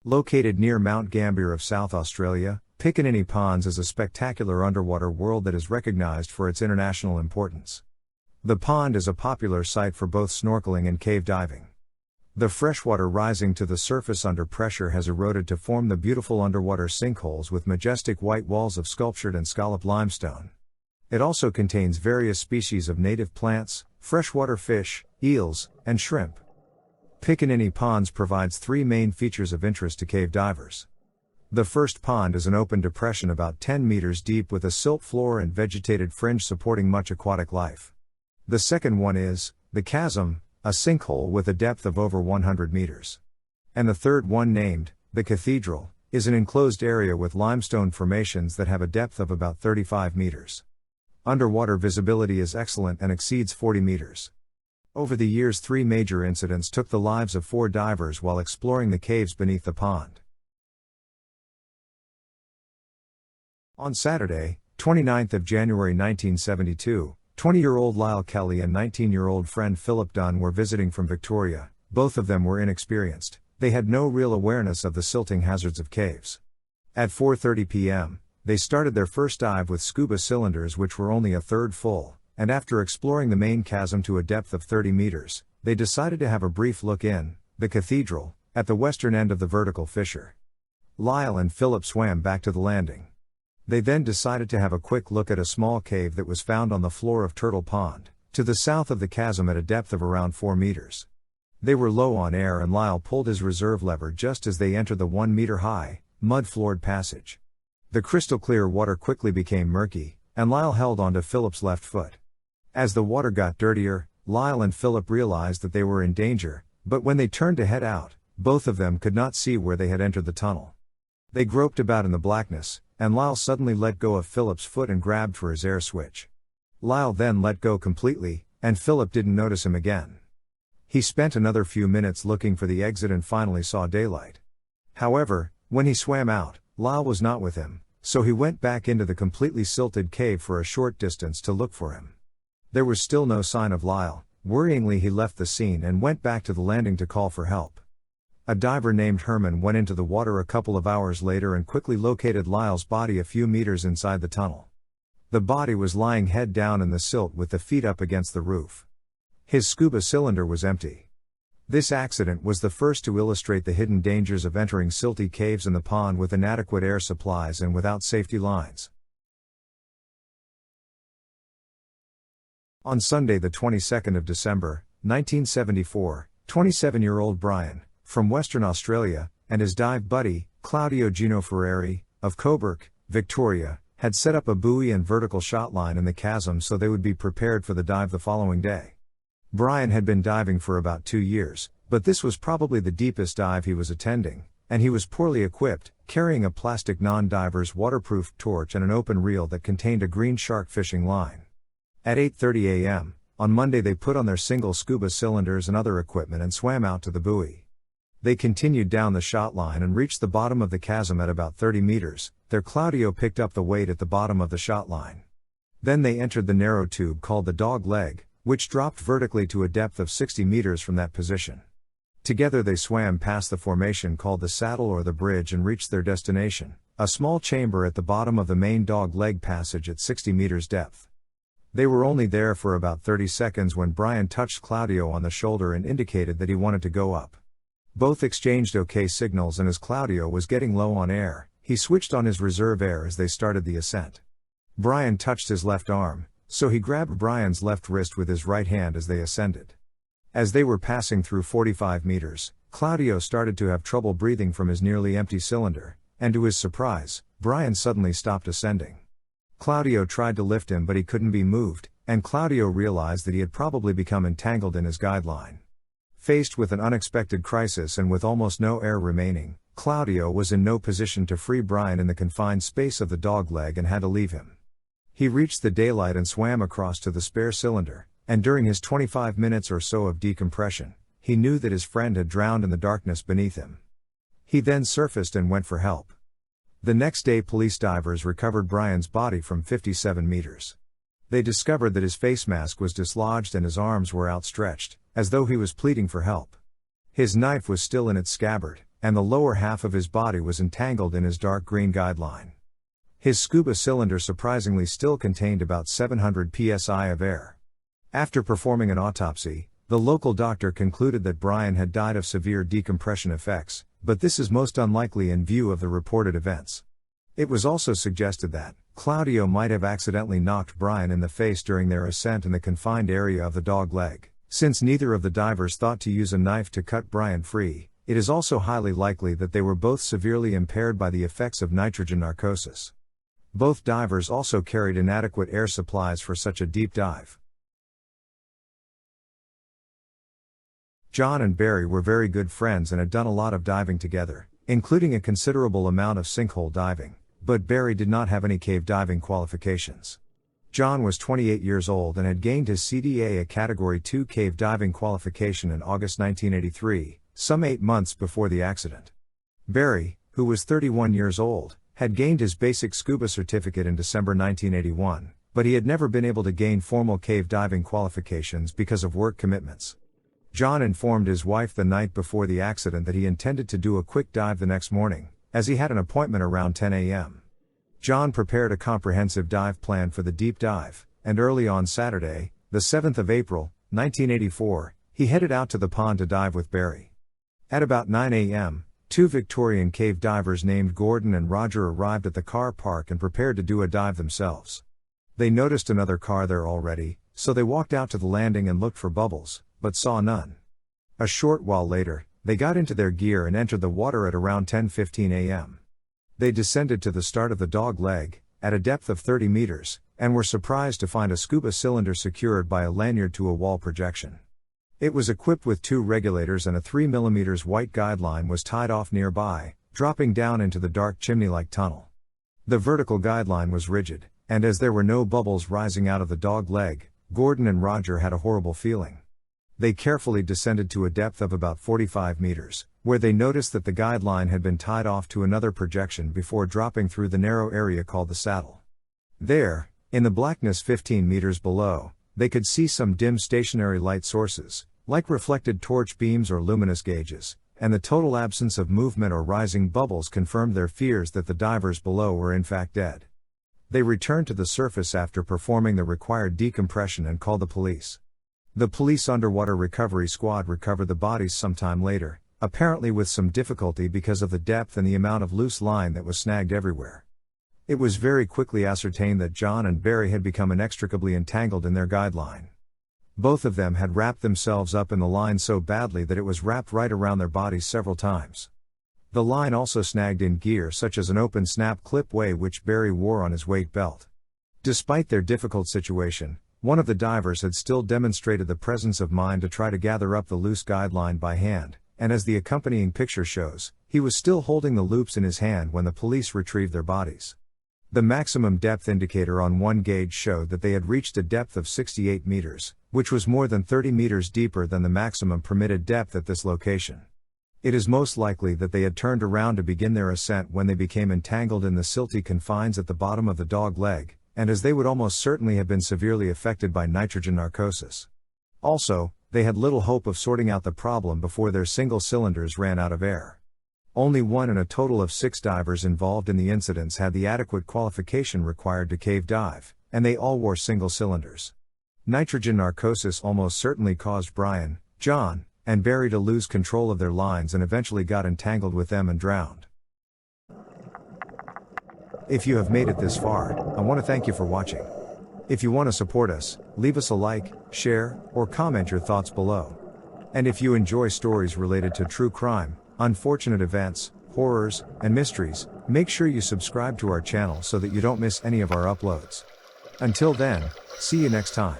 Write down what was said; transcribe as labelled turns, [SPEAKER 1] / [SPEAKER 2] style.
[SPEAKER 1] Located near Mount Gambier of South Australia, Piccaninnie Ponds is a spectacular underwater world that is recognized for its international importance. The pond is a popular site for both snorkeling and cave diving. The freshwater rising to the surface under pressure has eroded to form the beautiful underwater sinkholes with majestic white walls of sculptured and scalloped limestone. It also contains various species of native plants, freshwater fish, eels, and shrimp. Piccaninnie Ponds provides three main features of interest to cave divers. The first pond is an open depression about 10 meters deep with a silt floor and vegetated fringe supporting much aquatic life. The second one is the chasm, a sinkhole with a depth of over 100 meters. And the third one, named the cathedral, is an enclosed area with limestone formations that have a depth of about 35 meters. Underwater visibility is excellent and exceeds 40 meters. Over the years, three major incidents took the lives of 4 divers while exploring the caves beneath the pond. On Saturday, 29th of January 1972, 20-year-old Lyle Kelly and 19-year-old friend Philip Dunn were visiting from Victoria. Both of them were inexperienced. They had no real awareness of the silting hazards of caves. At 4:30 p.m., they started their first dive with scuba cylinders which were only a third full, and after exploring the main chasm to a depth of 30 meters, they decided to have a brief look in the cathedral, at the western end of the vertical fissure. Lyle and Philip swam back to the landing. They then decided to have a quick look at a small cave that was found on the floor of Turtle Pond, to the south of the chasm at a depth of around 4 meters. They were low on air and Lyle pulled his reserve lever just as they entered the 1-meter-high, mud-floored passage. The crystal-clear water quickly became murky, and Lyle held onto Philip's left foot. As the water got dirtier, Lyle and Philip realized that they were in danger, but when they turned to head out, both of them could not see where they had entered the tunnel. They groped about in the blackness, and Lyle suddenly let go of Philip's foot and grabbed for his air switch. Lyle then let go completely, and Philip didn't notice him again. He spent another few minutes looking for the exit and finally saw daylight. However, when he swam out, Lyle was not with him, so he went back into the completely silted cave for a short distance to look for him. There was still no sign of Lyle. Worryingly, he left the scene and went back to the landing to call for help. A diver named Herman went into the water a couple of hours later and quickly located Lyle's body a few meters inside the tunnel. The body was lying head down in the silt with the feet up against the roof. His scuba cylinder was empty. This accident was the first to illustrate the hidden dangers of entering silty caves in the pond with inadequate air supplies and without safety lines. On Sunday the 22nd of December, 1974, 27-year-old Brian, from Western Australia, and his dive buddy, Claudio Gino Ferrari, of Coburg, Victoria, had set up a buoy and vertical shot line in the chasm so they would be prepared for the dive the following day. Brian had been diving for about 2 years, but this was probably the deepest dive he was attending, and he was poorly equipped, carrying a plastic non-diver's waterproof torch and an open reel that contained a green shark fishing line. At 8:30 a.m., on Monday they put on their single scuba cylinders and other equipment and swam out to the buoy. They continued down the shot line and reached the bottom of the chasm at about 30 meters. There Claudio picked up the weight at the bottom of the shot line. Then they entered the narrow tube called the dog leg, which dropped vertically to a depth of 60 meters from that position. Together they swam past the formation called the saddle or the bridge and reached their destination, a small chamber at the bottom of the main dog leg passage at 60 meters depth. They were only there for about 30 seconds when Brian touched Claudio on the shoulder and indicated that he wanted to go up. Both exchanged OK signals, and as Claudio was getting low on air, he switched on his reserve air as they started the ascent. Brian touched his left arm, so he grabbed Brian's left wrist with his right hand as they ascended. As they were passing through 45 meters, Claudio started to have trouble breathing from his nearly empty cylinder, and to his surprise, Brian suddenly stopped ascending. Claudio tried to lift him but he couldn't be moved, and Claudio realized that he had probably become entangled in his guideline. Faced with an unexpected crisis and with almost no air remaining, Claudio was in no position to free Brian in the confined space of the dog leg and had to leave him. He reached the daylight and swam across to the spare cylinder, and during his 25 minutes or so of decompression, he knew that his friend had drowned in the darkness beneath him. He then surfaced and went for help. The next day police divers recovered Brian's body from 57 meters. They discovered that his face mask was dislodged and his arms were outstretched, as though he was pleading for help. His knife was still in its scabbard, and the lower half of his body was entangled in his dark green guideline. His scuba cylinder surprisingly still contained about 700 psi of air. After performing an autopsy, the local doctor concluded that Brian had died of severe decompression effects, but this is most unlikely in view of the reported events. It was also suggested that Claudio might have accidentally knocked Brian in the face during their ascent in the confined area of the dog leg. Since neither of the divers thought to use a knife to cut Brian free, it is also highly likely that they were both severely impaired by the effects of nitrogen narcosis. Both divers also carried inadequate air supplies for such a deep dive. John and Barry were very good friends and had done a lot of diving together, including a considerable amount of sinkhole diving, but Barry did not have any cave diving qualifications. John was 28 years old and had gained his CDA, a Category 2 cave diving qualification, in August 1983, some 8 months before the accident. Barry, who was 31 years old, had gained his basic scuba certificate in December 1981, but he had never been able to gain formal cave diving qualifications because of work commitments. John informed his wife the night before the accident that he intended to do a quick dive the next morning, as he had an appointment around 10 a.m. John prepared a comprehensive dive plan for the deep dive, and early on Saturday, the 7th of April, 1984, he headed out to the pond to dive with Barry. At about 9 a.m., 2 Victorian cave divers named Gordon and Roger arrived at the car park and prepared to do a dive themselves. They noticed another car there already, so they walked out to the landing and looked for bubbles, but saw none. A short while later, they got into their gear and entered the water at around 10:15 a.m. They descended to the start of the dog leg, at a depth of 30 meters, and were surprised to find a scuba cylinder secured by a lanyard to a wall projection. It was equipped with 2 regulators, and a 3 mm white guideline was tied off nearby, dropping down into the dark chimney-like tunnel. The vertical guideline was rigid, and as there were no bubbles rising out of the dog leg, Gordon and Roger had a horrible feeling. They carefully descended to a depth of about 45 meters, where they noticed that the guideline had been tied off to another projection before dropping through the narrow area called the saddle. There, in the blackness 15 meters below, they could see some dim stationary light sources, like reflected torch beams or luminous gauges, and the total absence of movement or rising bubbles confirmed their fears that the divers below were in fact dead. They returned to the surface after performing the required decompression and called the police. The police underwater recovery squad recovered the bodies sometime later, apparently with some difficulty because of the depth and the amount of loose line that was snagged everywhere. It was very quickly ascertained that John and Barry had become inextricably entangled in their guideline. Both of them had wrapped themselves up in the line so badly that it was wrapped right around their bodies several times. The line also snagged in gear such as an open snap clip way which Barry wore on his weight belt. Despite their difficult situation, one of the divers had still demonstrated the presence of mind to try to gather up the loose guideline by hand, and as the accompanying picture shows, he was still holding the loops in his hand when the police retrieved their bodies. The maximum depth indicator on one gauge showed that they had reached a depth of 68 meters, which was more than 30 meters deeper than the maximum permitted depth at this location. It is most likely that they had turned around to begin their ascent when they became entangled in the silty confines at the bottom of the dog leg, and as they would almost certainly have been severely affected by nitrogen narcosis. Also, they had little hope of sorting out the problem before their single cylinders ran out of air. Only one in a total of 6 divers involved in the incidents had the adequate qualification required to cave dive, and they all wore single cylinders. Nitrogen narcosis almost certainly caused Brian, John, and Barry to lose control of their lines and eventually got entangled with them and drowned. If you have made it this far, I want to thank you for watching. If you want to support us, leave us a like, share, or comment your thoughts below. And if you enjoy stories related to true crime, unfortunate events, horrors, and mysteries, make sure you subscribe to our channel so that you don't miss any of our uploads. Until then, see you next time.